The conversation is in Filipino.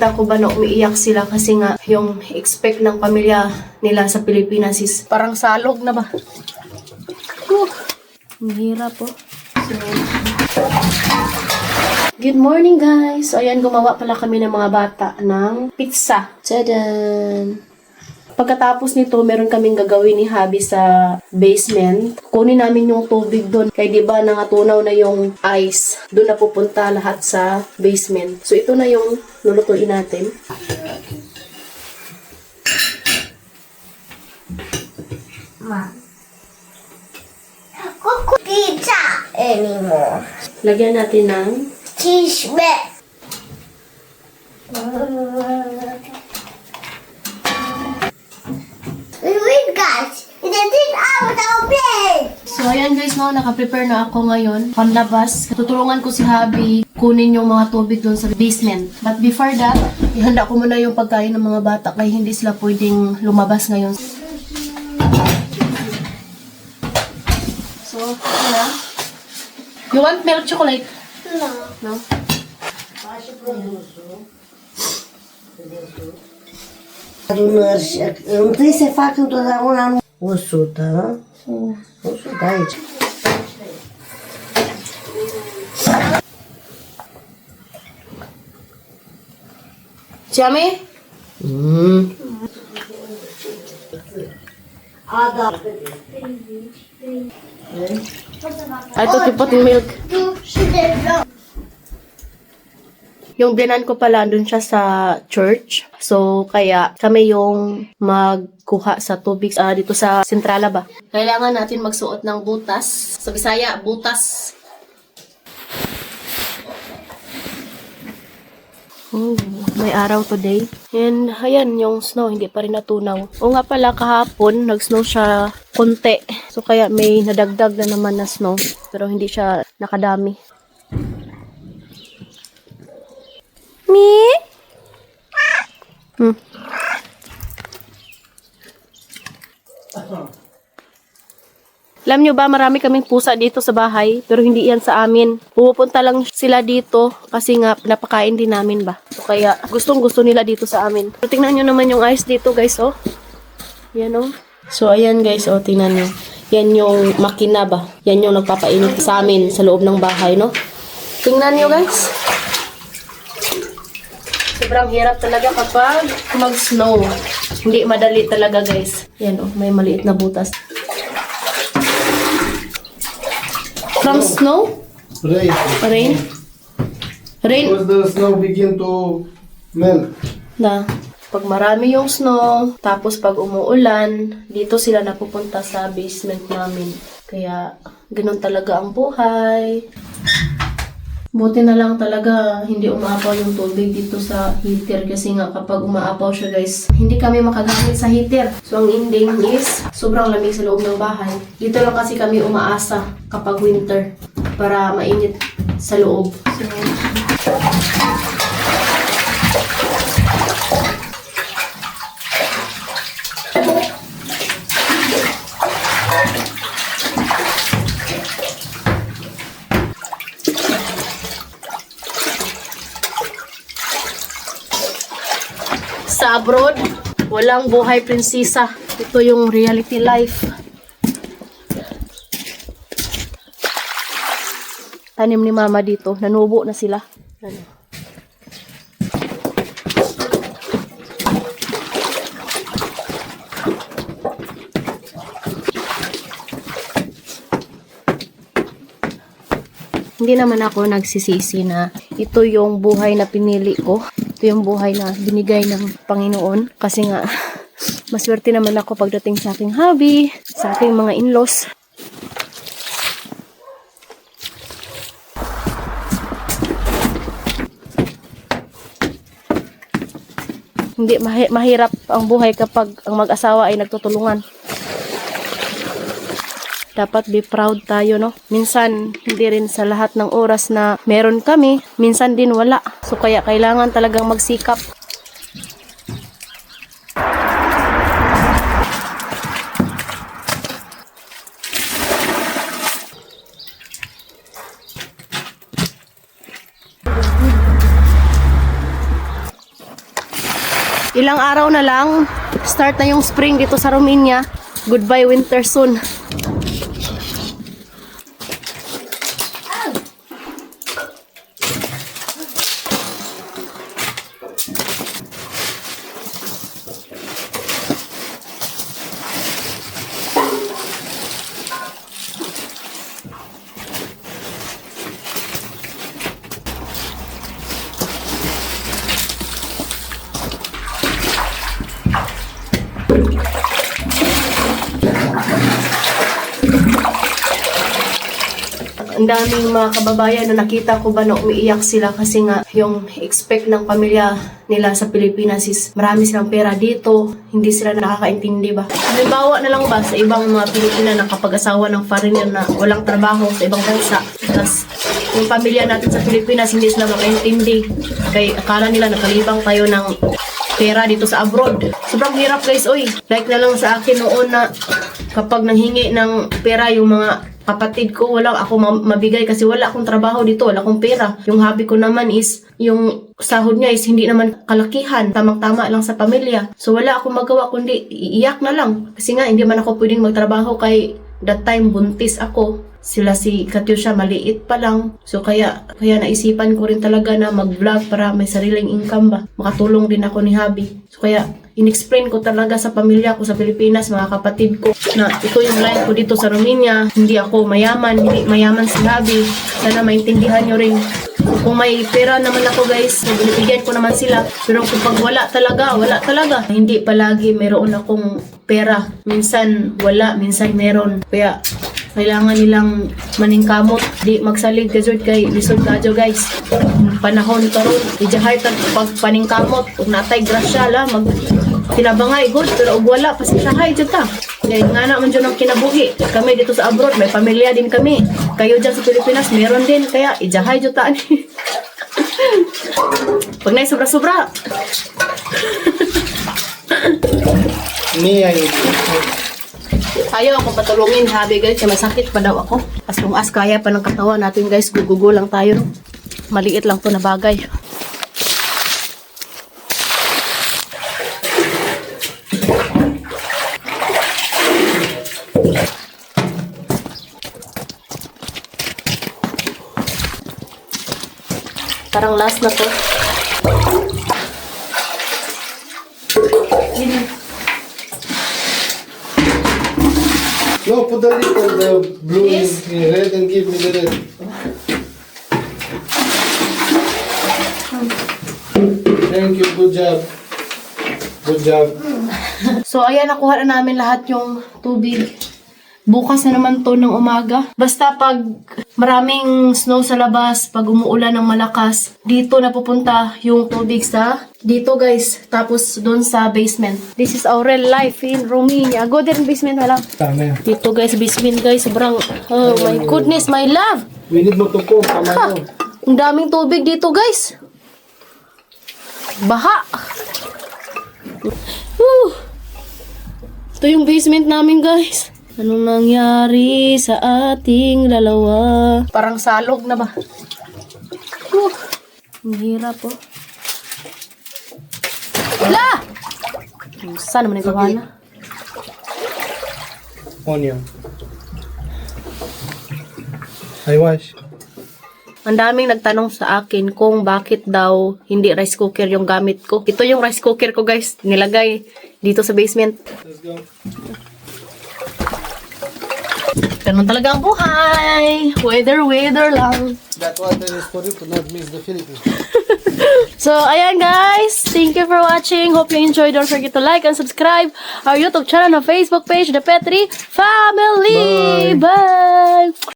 nakita ko ba na umiiyak sila kasi nga yung expect ng pamilya nila sa Pilipinas is parang salog na ba? Mahirap po. Good morning guys! So ayan, gumawa pala kami ng mga bata ng pizza. Tadaan! Pagkatapos nito, meron kaming gagawin ni Habi sa basement. Kunin namin yung tubig doon. Kaya diba nangatunaw na yung ice. Doon na pupunta lahat sa basement. So ito na yung lulutuin natin. Ma. Cook pizza anymore. Lagyan natin ng Cheese bread. Wait guys, it's out of bed. So, ayan guys, no, naka-prepare na ako ngayon. Panlabas. Tutulungan ko si Habi kunin yung mga tubig doon sa basement. But before that, ihanda ko muna yung pagkain ng mga bata kaya hindi sila pwedeng lumabas ngayon. So, na. You want milk chocolate? No. No? Não tem esse faca toda hora no osso, tá? Osso dai. Yummy? I thought you put in milk. Yung biyanan ko pala, dun siya sa church. So, kaya kami yung magkuha sa tubig dito sa Sentrala ba. Kailangan natin magsuot ng butas. Sa Bisaya, butas. Oh, may araw today. And, ayan, yung snow, hindi pa rin natunaw. O nga pala, kahapon, nag-snow siya konti. So, kaya may nadagdag na naman na snow. Pero hindi siya nakadami. Mi? Alam nyo ba, marami kaming pusa dito sa bahay, pero hindi yan sa amin. Pupunta lang sila dito kasi nga napakain din namin ba. So, kaya gustong-gusto nila dito sa amin. So, tingnan nyo naman yung ice dito guys, oh. Yan, oh. So, ayan guys, oh, tingnan nyo. Yan yung makina ba. Yan yung nagpapainit sa amin sa loob ng bahay, no. Tingnan nyo guys. Sobrang hirap talaga kapag mag-snow. Hindi madali talaga guys. Yan, oh, may maliit na butas. From snow? Rain. Rain? Rain? Because the snow begin to melt. Na. Pag marami yung snow, tapos pag umuulan, dito sila napupunta sa basement namin. Kaya, ganun talaga ang buhay. Buti na lang talaga hindi umaapaw yung tubig dito sa heater kasi nga kapag umaapaw siya guys, hindi kami makagamit sa heater. So ang ending is sobrang lamig sa loob ng bahay. Dito lang kasi kami umaasa kapag winter para mainit sa loob. So, sa abroad, walang buhay prinsesa. Ito yung reality life. Tanim ni mama dito. Nanubo na sila. Hindi naman ako nagsisisi na ito yung buhay na pinili ko. Ito yung buhay na binigay ng Panginoon. Kasi nga, maswerte naman ako pagdating sa aking hubby, sa aking mga in-laws. Hindi mahirap ang buhay kapag ang mag-asawa ay nagtutulungan. Dapat be proud tayo, no? Minsan, hindi rin sa lahat ng oras na meron kami, minsan din wala. So, kaya kailangan talagang magsikap. Ilang araw na lang, start na yung spring dito sa Romania. Goodbye winter soon. Ang daming mga kababayan na nakita ko ba na umiiyak sila kasi nga yung expect ng pamilya nila sa Pilipinas is marami silang pera dito, hindi sila nakakaintindi ba. Halimbawa na lang ba sa ibang mga Pilipina na kapag-asawa ng foreigner na walang trabaho sa ibang bansa, tapos yung pamilya natin sa Pilipinas hindi sila makaintindi kaya akala nila nakalibang tayo ng pera dito sa abroad. Sobrang hirap guys, oy. Like na lang sa akin noon na kapag nanghingi ng pera yung mga kapatid ko, wala ako mabigay kasi wala akong trabaho dito, wala akong pera. Yung hobby ko naman is, yung sahod niya is hindi naman kalakihan, tamang-tama lang sa pamilya. So wala akong magawa kundi iiyak na lang. Kasi nga hindi man ako pwedeng magtrabaho kay that time buntis ako. Sila si Katyusha maliit pa lang. So kaya naisipan ko rin talaga na mag-vlog para may sariling income ba. Makatulong din ako ni hubby. So kaya in-explain ko talaga sa pamilya ko sa Pilipinas, mga kapatid ko, na ito yung life ko dito sa Romania. Hindi ako mayaman, hindi mayaman si hubby. Sana maintindihan nyo rin. Kung may pera naman ako guys, binibigyan ko naman sila. Pero kung pag wala talaga. Hindi palagi mayroon akong pera. Minsan wala, minsan meron. Kaya kailangan nilang maningkamot, di magsalig kasud kay lisod kadyo guys. Panahon karon, ijahay tag pag paningkamot, ug natay grasya la mag tinabangay good pero ug wala pasyahay jud ta. Kaya nga na man jud ang kinabuhi. Kami dito sa abroad may pamilya din kami. Kayo diyan sa Pilipinas meron din kaya ijahay jud ta. Pag nay sobra-sobra. Ni ay Ayaw ako patulungin, habi guys, kasi masakit pa daw ako. As long as kaya pa ng katawan natin guys, gugugo lang tayo. Maliit lang to na bagay. Parang last na to. no, put the little, the blue This? in red and give me the red. Thank you, good job. Good job. So, ayan, nakuha na namin lahat yung tubig. Bukas na naman to ng umaga. Basta pag maraming snow sa labas, pag umuulan ng malakas, dito napupunta yung tubig sa dito guys. Tapos doon sa basement. This is our real life in Romania. Go there in basement wala. Tama yan. Dito guys, basement guys. Sobrang, oh my goodness, my love. We need mo to po, tama Ha! yun. Ang daming tubig dito guys. Baha. Woo! Ito yung basement namin guys. Anong nangyari sa ating dalawa? Parang salog na ba? Ang hirap po. Wala! Saan naman ito na? Onion. I wash. Ang daming nagtanong sa akin kung bakit daw hindi rice cooker yung gamit ko. Ito yung rice cooker ko guys. Nilagay dito sa basement. Let's go. Ganun talaga ang buhay. Weather lang. That water is for you to not miss the Philippines. So, ayan guys. Thank you for watching. Hope you enjoyed. Don't forget to like and subscribe our YouTube channel and Facebook page, The Petri Family. Bye!